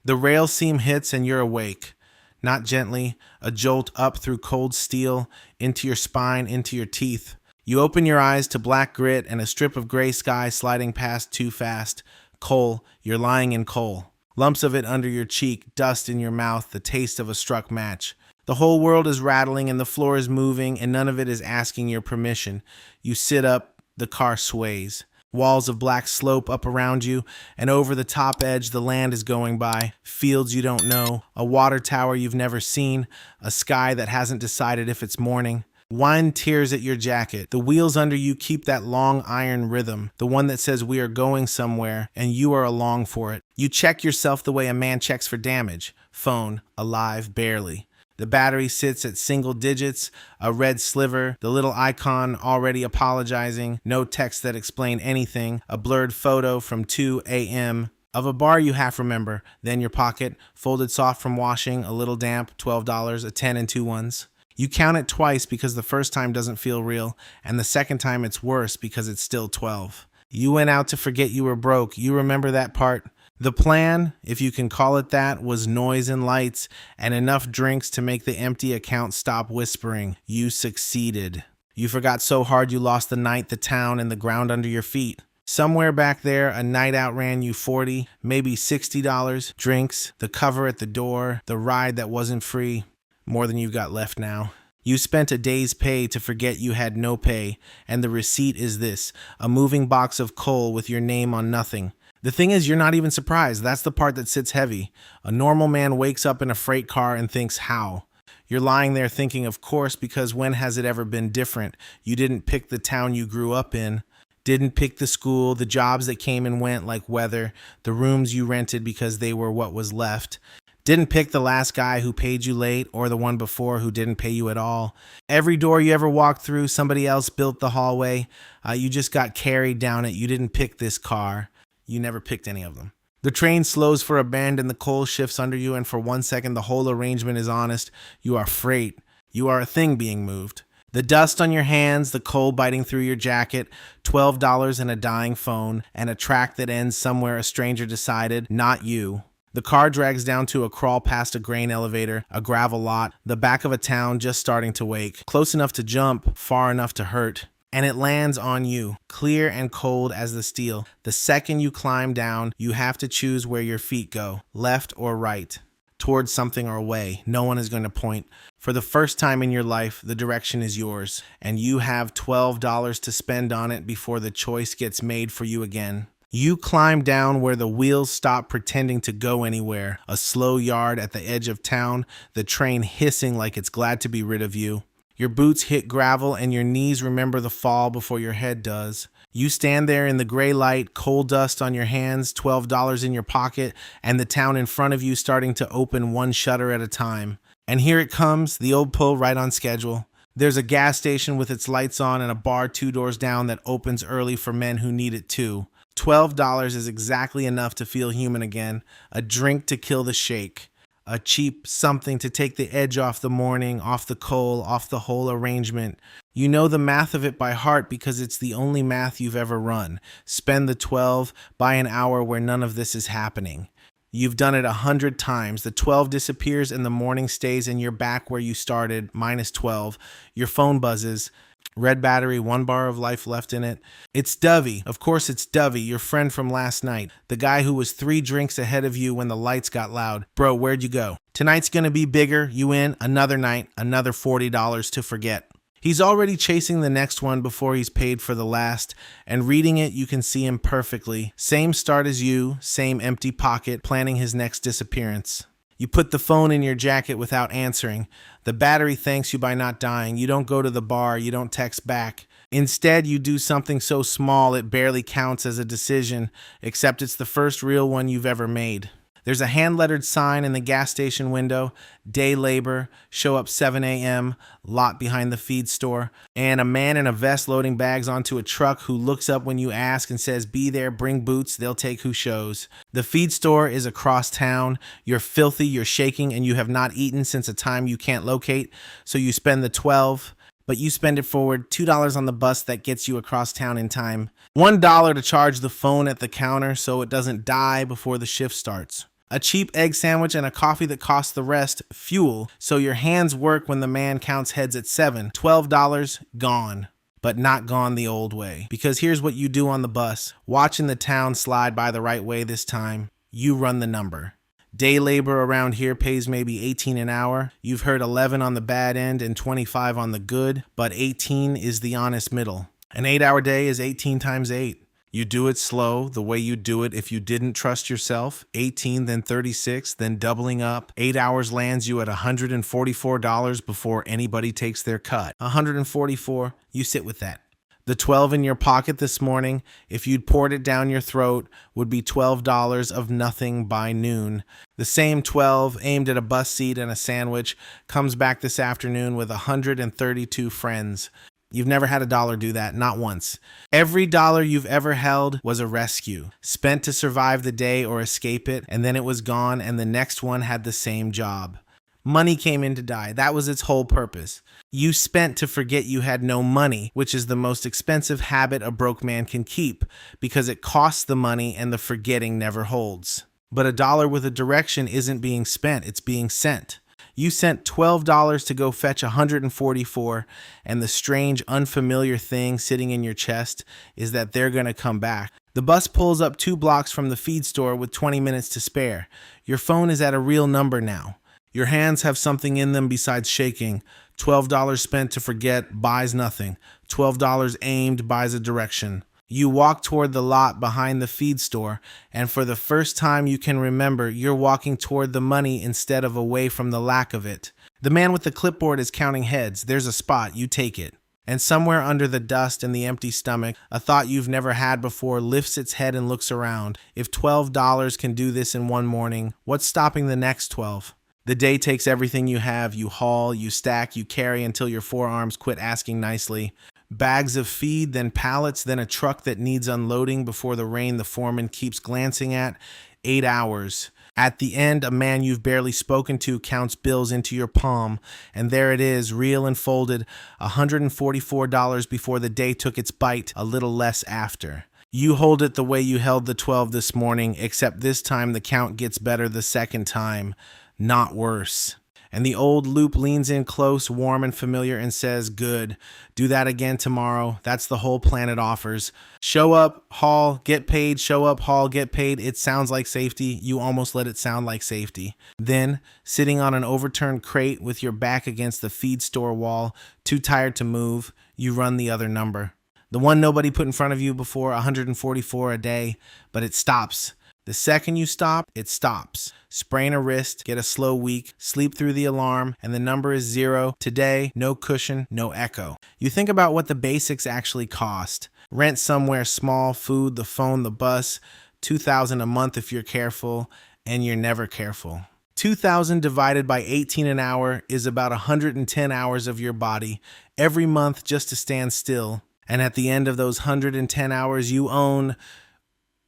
The rail seam hits and you're awake. Not gently, a jolt up through cold steel, into your spine, into your teeth. You open your eyes to black grit and a strip of gray sky sliding past too fast. Coal, you're lying in coal. Lumps of it under your cheek, dust in your mouth, the taste of a struck match. The whole world is rattling and the floor is moving and none of it is asking your permission. You sit up, the car sways. Walls of black slope up around you, and over the top edge the land is going by. Fields you don't know, a water tower you've never seen, a sky that hasn't decided if it's morning. Wind tears at your jacket. The wheels under you keep that long iron rhythm, the one that says we are going somewhere, and you are along for it. You check yourself the way a man checks for damage. Phone, alive, barely. The battery sits at single digits, a red sliver, the little icon already apologizing, no text that explain anything, a blurred photo from 2 a.m. of a bar you half remember, then your pocket, folded soft from washing, a little damp, $12, a 10 and 2 ones. You count it twice because the first time doesn't feel real, and the second time it's worse because it's still 12. You went out to forget you were broke. You remember that part? The plan, if you can call it that, was noise and lights and enough drinks to make the empty account stop whispering. You succeeded. You forgot so hard you lost the night, the town, and the ground under your feet. Somewhere back there, a night out ran you $40, maybe $60, drinks, the cover at the door, the ride that wasn't free. More than you've got left now. You spent a day's pay to forget you had no pay, and the receipt is this, a moving box of coal with your name on nothing. The thing is, you're not even surprised. That's the part that sits heavy. A normal man wakes up in a freight car and thinks, how? You're lying there thinking, of course, because when has it ever been different? You didn't pick the town you grew up in. Didn't pick the school, the jobs that came and went like weather, the rooms you rented because they were what was left. Didn't pick the last guy who paid you late or the one before who didn't pay you at all. Every door you ever walked through, somebody else built the hallway. You just got carried down it. You didn't pick this car. You never picked any of them. The train slows for a bend and the coal shifts under you, and for 1 second the whole arrangement is honest. You are freight. You are a thing being moved. The dust on your hands, the coal biting through your jacket, $12 and a dying phone, and a track that ends somewhere a stranger decided, not you. The car drags down to a crawl past a grain elevator, a gravel lot, the back of a town just starting to wake, close enough to jump, far enough to hurt. And it lands on you, clear and cold as the steel. The second you climb down, you have to choose where your feet go, left or right, towards something or away. No one is going to point. For the first time in your life, the direction is yours, and you have $12 to spend on it before the choice gets made for you again. You climb down where the wheels stop pretending to go anywhere, a slow yard at the edge of town, the train hissing like it's glad to be rid of you. Your boots hit gravel and your knees remember the fall before your head does. You stand there in the gray light, coal dust on your hands, $12 in your pocket, and the town in front of you starting to open one shutter at a time. And here it comes, the old pull right on schedule. There's a gas station with its lights on and a bar 2 doors down that opens early for men who need it too. $12 is exactly enough to feel human again, a drink to kill the shake. A cheap something to take the edge off the morning, off the coal, off the whole arrangement. You know the math of it by heart because it's the only math you've ever run. Spend the 12, buy an hour where none of this is happening. You've done it 100 times. The 12 disappears and the morning stays and you're back where you started, minus 12. Your phone buzzes. Red battery, 1 bar of life left in it. It's Dovey. Of course it's Dovey, your friend from last night. The guy who was 3 drinks ahead of you when the lights got loud. Bro, where'd you go? Tonight's gonna be bigger. You in? Another night. Another $40 to forget. He's already chasing the next one before he's paid for the last, and reading it you can see him perfectly. Same start as you, same empty pocket, planning his next disappearance. You put the phone in your jacket without answering. The battery thanks you by not dying. You don't go to the bar. You don't text back. Instead, you do something so small it barely counts as a decision, except it's the first real one you've ever made. There's a hand-lettered sign in the gas station window, day labor, show up 7 a.m., lot behind the feed store, and a man in a vest loading bags onto a truck who looks up when you ask and says, be there, bring boots, they'll take who shows. The feed store is across town. You're filthy, you're shaking, and you have not eaten since a time you can't locate, so you spend the 12, but you spend it forward, $2 on the bus that gets you across town in time, $1 to charge the phone at the counter so it doesn't die before the shift starts. A cheap egg sandwich and a coffee that costs the rest, fuel, so your hands work when the man counts heads at 7. $12, gone. But not gone the old way. Because here's what you do on the bus. Watching the town slide by the right way this time, you run the number. Day labor around here pays maybe 18 an hour. You've heard 11 on the bad end and 25 on the good, but 18 is the honest middle. An 8-hour day is 18 times 8. You do it slow, the way you do it if you didn't trust yourself. 18, then 36, then doubling up. 8 hours lands you at $144 before anybody takes their cut. $144, you sit with that. The 12 in your pocket this morning, if you'd poured it down your throat, would be $12 of nothing by noon. The same 12 aimed at a bus seat and a sandwich comes back this afternoon with 132 friends. You've never had a dollar do that, not once. Every dollar you've ever held was a rescue, spent to survive the day or escape it, and then it was gone and the next one had the same job. Money came in to die. That was its whole purpose. You spent to forget you had no money, which is the most expensive habit a broke man can keep, because it costs the money and the forgetting never holds. But a dollar with a direction isn't being spent, it's being sent. You sent $12 to go fetch 144, and the strange, unfamiliar thing sitting in your chest is that they're going to come back. The bus pulls up 2 blocks from the feed store with 20 minutes to spare. Your phone is at a real number now. Your hands have something in them besides shaking. $12 spent to forget buys nothing. $12 aimed buys a direction. You walk toward the lot behind the feed store, and for the first time you can remember, you're walking toward the money instead of away from the lack of it. The man with the clipboard is counting heads. There's a spot. You take it. And somewhere under the dust and the empty stomach, a thought you've never had before lifts its head and looks around. If $12 can do this in one morning, what's stopping the next 12? The day takes everything you have. You haul, you stack, you carry until your forearms quit asking nicely. Bags of feed, then pallets, then a truck that needs unloading before the rain the foreman keeps glancing at. 8 hours. At the end, a man you've barely spoken to counts bills into your palm, and there it is, real and folded, $144 before the day took its bite, a little less after. You hold it the way you held the 12 this morning, except this time the count gets better the second time, not worse. And the old loop leans in close, warm and familiar, and says, good. Do that again tomorrow. That's the whole planet offers. Show up, haul, get paid, show up, haul, get paid. It sounds like safety. You almost let it sound like safety. Then, sitting on an overturned crate with your back against the feed store wall, too tired to move, you run the other number. The one nobody put in front of you before, 144 a day, but it stops. The second you stop, it stops. Sprain a wrist, get a slow week, sleep through the alarm, and the number is 0. Today, no cushion, no echo. You think about what the basics actually cost. Rent somewhere small, food, the phone, the bus, $2,000 a month if you're careful, and you're never careful. 2,000 divided by 18 an hour is about 110 hours of your body, every month just to stand still. And at the end of those 110 hours, you own,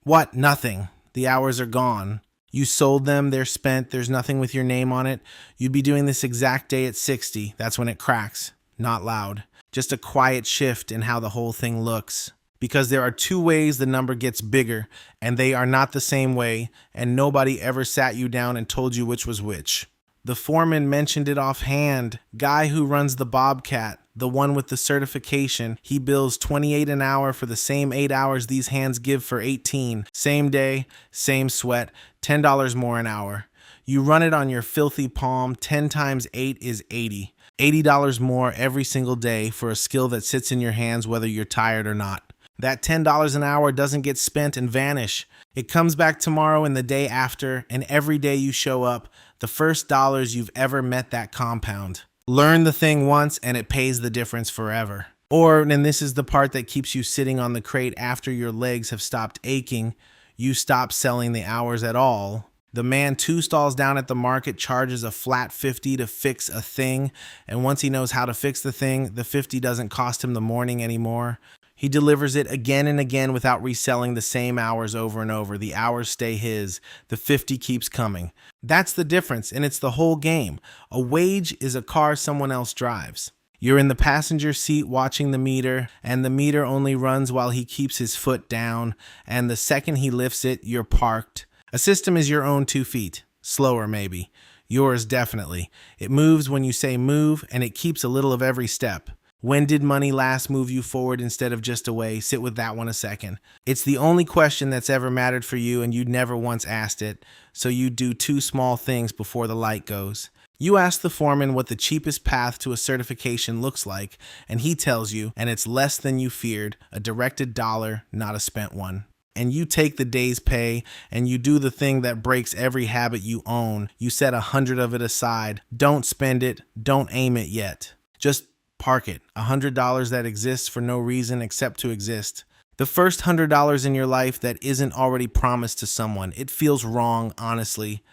what? Nothing. The hours are gone. You sold them, they're spent, there's nothing with your name on it. You'd be doing this exact day at 60. That's when it cracks. Not loud. Just a quiet shift in how the whole thing looks. Because there are 2 ways the number gets bigger, and they are not the same way, and nobody ever sat you down and told you which was which. The foreman mentioned it offhand. Guy who runs the Bobcat, the one with the certification, he bills $28 an hour for the same 8 hours these hands give for 18. Same day, same sweat, $10 more an hour. You run it on your filthy palm, 10 times 8 is 80. $80 more every single day for a skill that sits in your hands whether you're tired or not. That $10 an hour doesn't get spent and vanish. It comes back tomorrow and the day after, and every day you show up, the first dollars you've ever met that compound. Learn the thing once and it pays the difference forever. Or, and this is the part that keeps you sitting on the crate after your legs have stopped aching, you stop selling the hours at all. The man 2 stalls down at the market charges a flat $50 to fix a thing, and once he knows how to fix the thing, the $50 doesn't cost him the morning anymore. He delivers it again and again without reselling the same hours over and over. The hours stay his. The $50 keeps coming. That's the difference, and it's the whole game. A wage is a car someone else drives. You're in the passenger seat watching the meter, and the meter only runs while he keeps his foot down, and the second he lifts it, you're parked. A system is your own 2 feet. Slower, maybe. Yours, definitely. It moves when you say move, and it keeps a little of every step. When did money last move you forward instead of just away? Sit with that one a second. It's the only question that's ever mattered for you, and you never once asked it, so you do 2 small things before the light goes. You ask the foreman what the cheapest path to a certification looks like, and he tells you, and it's less than you feared, a directed dollar, not a spent one. And you take the day's pay, and you do the thing that breaks every habit you own. You set 100 of it aside. Don't spend it. Don't aim it yet. Just park it. $100 that exists for no reason except to exist. The first $100 in your life that isn't already promised to someone. It feels wrong, honestly.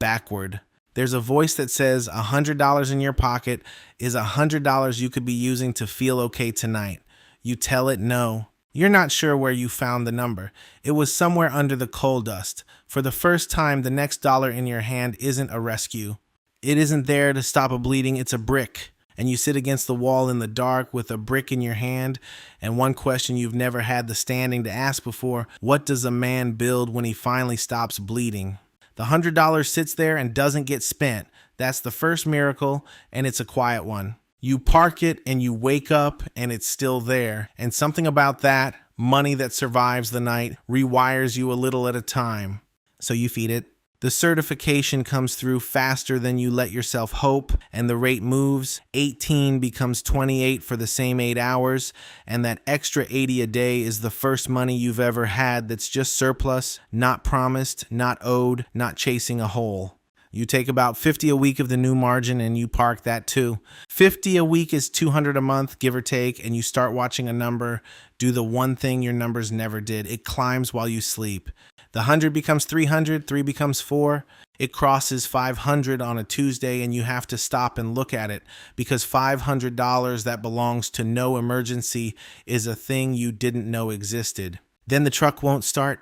Backward. There's a voice that says $100 in your pocket is $100 you could be using to feel okay tonight. You tell it no. You're not sure where you found the number. It was somewhere under the coal dust. For the first time, the next dollar in your hand isn't a rescue. It isn't there to stop a bleeding, it's a brick. And you sit against the wall in the dark with a brick in your hand, and one question you've never had the standing to ask before, what does a man build when he finally stops bleeding? The $100 sits there and doesn't get spent. That's the first miracle, and it's a quiet one. You park it and you wake up and it's still there. And something about that, money that survives the night, rewires you a little at a time. So you feed it. The certification comes through faster than you let yourself hope, and the rate moves. 18 becomes 28 for the same 8 hours, and that extra 80 a day is the first money you've ever had that's just surplus, not promised, not owed, not chasing a hole. You take about 50 a week of the new margin and you park that too. 50 a week is 200 a month, give or take, and you start watching a number do the one thing your numbers never did. It climbs while you sleep. The 100 becomes 300, 3 becomes 4. It crosses 500 on a Tuesday and you have to stop and look at it because $500 that belongs to no emergency is a thing you didn't know existed. Then the truck won't start.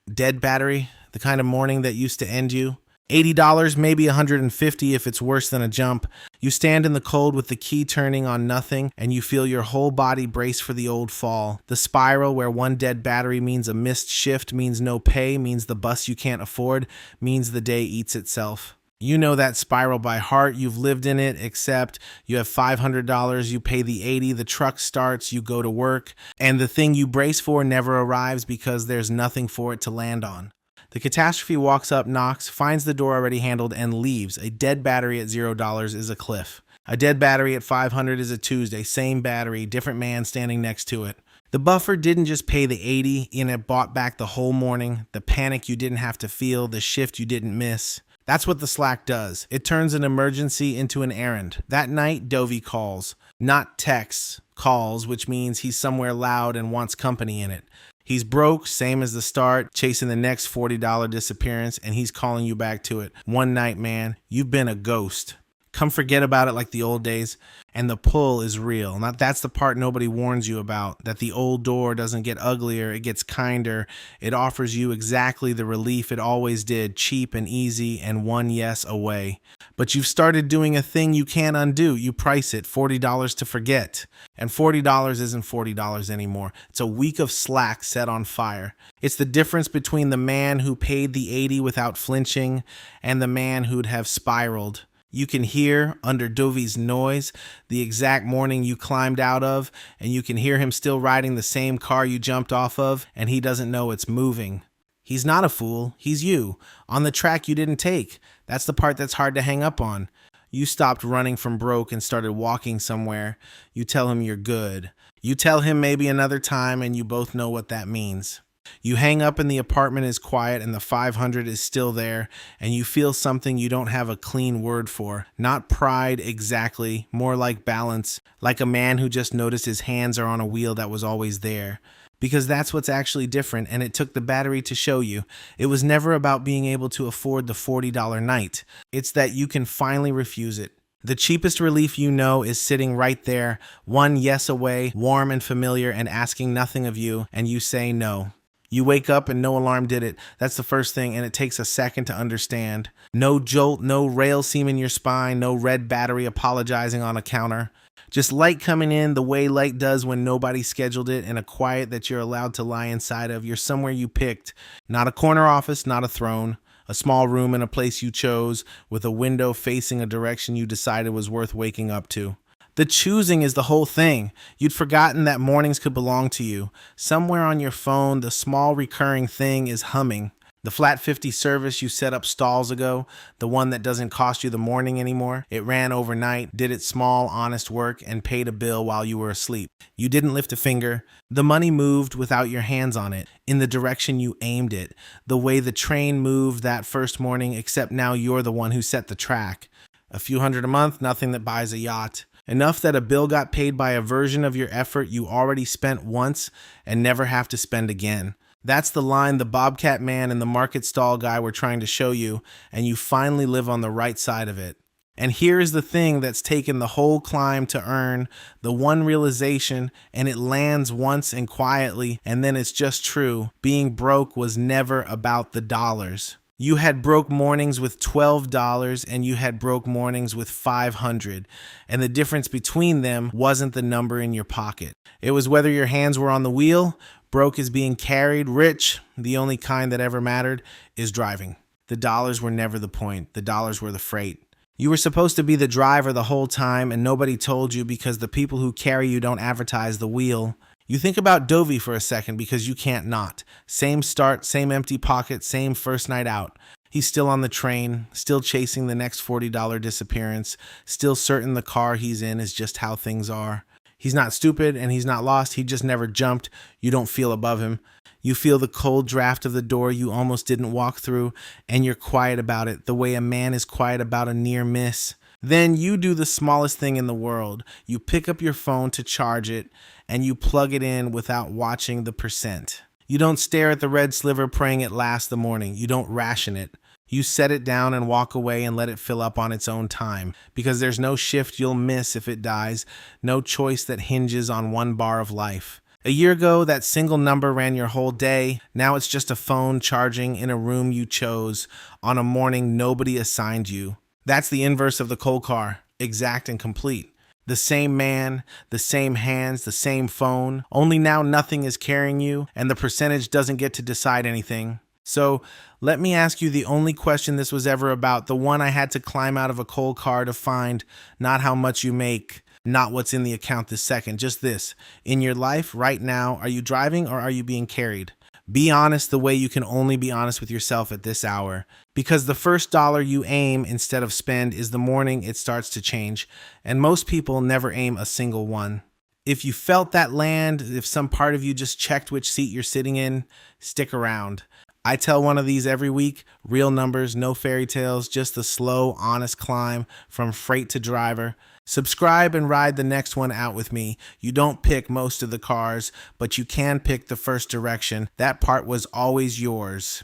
Dead battery, the kind of morning that used to end you. $80, maybe $150 if it's worse than a jump. You stand in the cold with the key turning on nothing, and you feel your whole body brace for the old fall. The spiral where one dead battery means a missed shift, means no pay, means the bus you can't afford, means the day eats itself. You know that spiral by heart, you've lived in it, except you have $500, you pay the 80, the truck starts, you go to work, and the thing you brace for never arrives because there's nothing for it to land on. The catastrophe walks up, knocks, finds the door already handled, and leaves. A dead battery at $0 is a cliff. A dead battery at 500 is a Tuesday. Same battery, different man standing next to it. The buffer didn't just pay the 80, and it bought back the whole morning, the panic you didn't have to feel, the shift you didn't miss. That's what the slack does. It turns an emergency into an errand. That night, Dovey calls. Not texts, calls, which means he's somewhere loud and wants company in it. He's broke, same as the start, chasing the next $40 disappearance, and he's calling you back to it. One night, man, you've been a ghost. Come forget about it like the old days. And the pull is real. That's the part nobody warns you about, that the old door doesn't get uglier, it gets kinder. It offers you exactly the relief it always did, cheap and easy and one yes away. But you've started doing a thing you can't undo. You price it, $40 to forget. And $40 isn't $40 anymore. It's a week of slack set on fire. It's the difference between the man who paid the 80 without flinching and the man who'd have spiraled. You can hear, under Dovey's noise, the exact morning you climbed out of, and you can hear him still riding the same car you jumped off of, and he doesn't know it's moving. He's not a fool. He's you, on the track you didn't take. That's the part that's hard to hang up on. You stopped running from broke and started walking somewhere. You tell him you're good. You tell him maybe another time, and you both know what that means. You hang up and the apartment is quiet and the 500 is still there, and you feel something you don't have a clean word for. Not pride exactly, more like balance, like a man who just noticed his hands are on a wheel that was always there. Because that's what's actually different, and it took the battery to show you. It was never about being able to afford the $40 night. It's that you can finally refuse it. The cheapest relief you know is sitting right there, one yes away, warm and familiar and asking nothing of you, and you say no. You wake up and no alarm did it. That's the first thing, and it takes a second to understand. No jolt, no rail seam in your spine, no red battery apologizing on a counter. Just light coming in the way light does when nobody scheduled it, and a quiet that you're allowed to lie inside of. You're somewhere you picked. Not a corner office, not a throne. A small room in a place you chose, with a window facing a direction you decided was worth waking up to. The choosing is the whole thing. You'd forgotten that mornings could belong to you. Somewhere on your phone, the small recurring thing is humming. The flat 50 service you set up stalls ago, the one that doesn't cost you the morning anymore, it ran overnight, did its small, honest work, and paid a bill while you were asleep. You didn't lift a finger. The money moved without your hands on it, in the direction you aimed it, the way the train moved that first morning, except now you're the one who set the track. A few hundred a month, nothing that buys a yacht. Enough that a bill got paid by a version of your effort you already spent once and never have to spend again. That's the line the Bobcat man and the market stall guy were trying to show you, and you finally live on the right side of it. And here is the thing that's taken the whole climb to earn, the one realization, and it lands once and quietly, and then it's just true. Being broke was never about the dollars. You had broke mornings with $12 and you had broke mornings with $500. And the difference between them wasn't the number in your pocket. It was whether your hands were on the wheel. Broke is being carried. Rich, the only kind that ever mattered, is driving. The dollars were never the point. The dollars were the freight. You were supposed to be the driver the whole time, and nobody told you because the people who carry you don't advertise the wheel. You think about Dovey for a second because you can't not. Same start, same empty pocket, same first night out. He's still on the train, still chasing the next $40 disappearance, still certain the car he's in is just how things are. He's not stupid and he's not lost, he just never jumped. You don't feel above him. You feel the cold draft of the door you almost didn't walk through, and you're quiet about it, the way a man is quiet about a near miss. Then you do the smallest thing in the world. You pick up your phone to charge it, and you plug it in without watching the percent. You don't stare at the red sliver praying it lasts the morning. You don't ration it. You set it down and walk away and let it fill up on its own time, because there's no shift you'll miss if it dies, no choice that hinges on one bar of life. A year ago, that single number ran your whole day. Now it's just a phone charging in a room you chose on a morning nobody assigned you. That's the inverse of the coal car, exact and complete. The same man, the same hands, the same phone, only now nothing is carrying you, and the percentage doesn't get to decide anything. So, let me ask you the only question this was ever about, the one I had to climb out of a coal car to find, not how much you make, not what's in the account this second, just this. In your life, right now, are you driving or are you being carried? Be honest the way you can only be honest with yourself at this hour. Because the first dollar you aim instead of spend is the morning it starts to change, and most people never aim a single one. If you felt that land, if some part of you just checked which seat you're sitting in, stick around. I tell one of these every week, real numbers, no fairy tales, just the slow, honest climb from freight to driver. Subscribe and ride the next one out with me. You don't pick most of the cars, but you can pick the first direction. That part was always yours.